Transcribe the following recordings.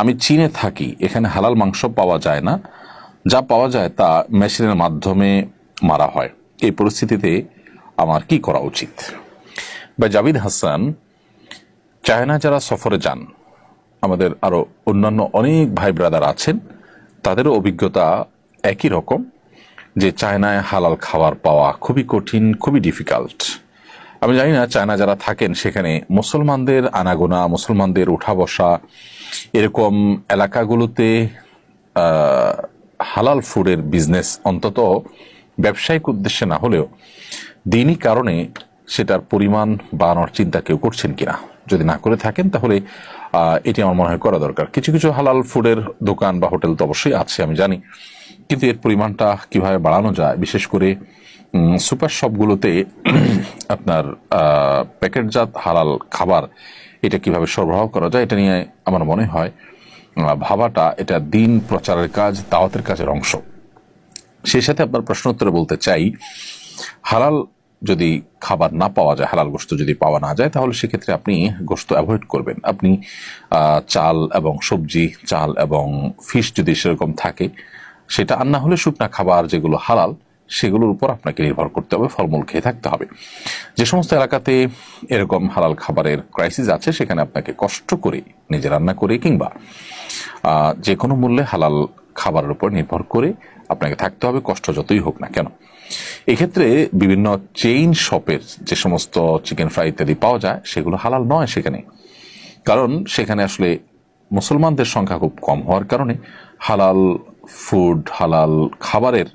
আমি চীনে থাকি, এখানে হালাল মাংস পাওয়া যায় না, যা পাওয়া যায় তা মেশিনের মাধ্যমে মারা হয়, এই পরিস্থিতিতে আমার কি করা উচিত? বা জাবিদ হাসান, চায়না যারা সফরে যান, আমাদের আরো অন্যান্য অনেক ভাই ব্রাদার আছেন, তাদেরও অভিজ্ঞতা একই রকম, যে চায়নায় হালাল খাবার পাওয়া খুবই কঠিন, খুবই ডিফিকাল্ট। আমি জানি না চায়না যারা থাকেন সেখানে মুসলমানদের আনাগোনা, মুসলমানদের উঠা বসা, এরকম এলাকাগুলোতে হালাল ফুডের বিজনেস অন্তত ব্যবসায়িক উদ্দেশ্যে না হলেও দিনই কারণে সেটার পরিমাণ বাড়ানোর চিন্তা কেউ করছেন কিনা। যদি না করে থাকেন তাহলে এটি আমার মনে হয় করা দরকার। কিছু কিছু হালাল ফুডের দোকান বা হোটেল তো অবশ্যই আছে, আমি জানি, কিন্তু এর পরিমাণটা কিভাবে বাড়ানো যায়, বিশেষ করে সুপার শপগুলোতে আপনার প্যাকেটজাত হালাল খাবার এটা কিভাবে সরবরাহ করা যায়, এটা নিয়ে আমার মনে হয় ভাবাটা এটা দিন প্রচারের কাজ, দাওয়াতের কাজের অংশ। সেই সাথে আপনার প্রশ্ন উত্তরে বলতে চাই, হালাল যদি খাবার না পাওয়া যায়, হালাল গোশত যদি পাওয়া না যায়, তাহলে সেক্ষেত্রে আপনি গোশত অ্যাভয়েড করবেন। আপনি চাল এবং সবজি, চাল এবং ফিশ যদি সেরকম থাকে সেটা, আর না হলে শুকনা খাবার যেগুলো হালাল সেগুলোর উপর আপনাকে নির্ভর করতে হবে, ফলমূল খেয়ে থাকতে হবে। যে সমস্ত এলাকাতে এরকম হালাল খাবারের ক্রাইসিস আছে সেখানে আপনাকে কষ্ট করে নিজে রান্না করে কিংবা যে কোনো মূল্যে হালাল খাবারের উপর নির্ভর করে আপনাকে থাকতে হবে, কষ্ট যতই হোক না কেন। এক্ষেত্রে বিভিন্ন চেইন শপের যে সমস্ত চিকেন ফ্রাই ইত্যাদি পাওয়া যায় সেগুলো হালাল নয় সেখানে, কারণ সেখানে আসলে মুসলমানদের সংখ্যা খুব কম হওয়ার কারণে হালাল ফুড, হালাল খাবারের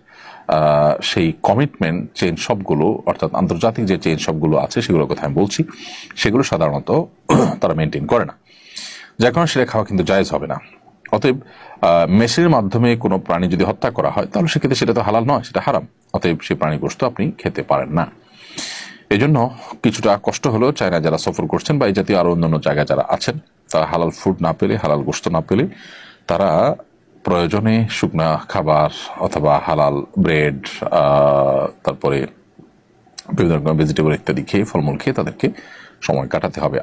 সেই কমিটমেন্ট চেইন শপগুলো, অর্থাৎ আন্তর্জাতিক যে চেইন শপগুলো আছে সেগুলোর কথা আমি বলছি, সেগুলো সাধারণত তারা মেনটেন করে না, যার কারণে সেটা খাওয়া কিন্তু জায়েজ হবে না। অতএব মেশিনের মাধ্যমে কোনো প্রাণী যদি হত্যা করা হয় তাহলে সেক্ষেত্রে সেটা তো হালাল নয়, সেটা হারাম। অতএব সেই প্রাণী গোশত আপনি খেতে পারেন না। এই জন্য কিছুটা কষ্ট হলেও চায়না যারা সফর করছেন বা এই জাতীয় আরো অন্যান্য জায়গায় যারা আছেন, তারা হালাল ফুড না পেলে, হালাল গোশত না পেলে, তারা প্রয়োজনে শুকনা খাবার অথবা হালাল ব্রেড, তারপরে বিভিন্ন রকম ভেজিটেবল ইত্যাদি খেয়ে, ফলমূল খেয়ে তাদেরকে সময় কাটাতে হবে।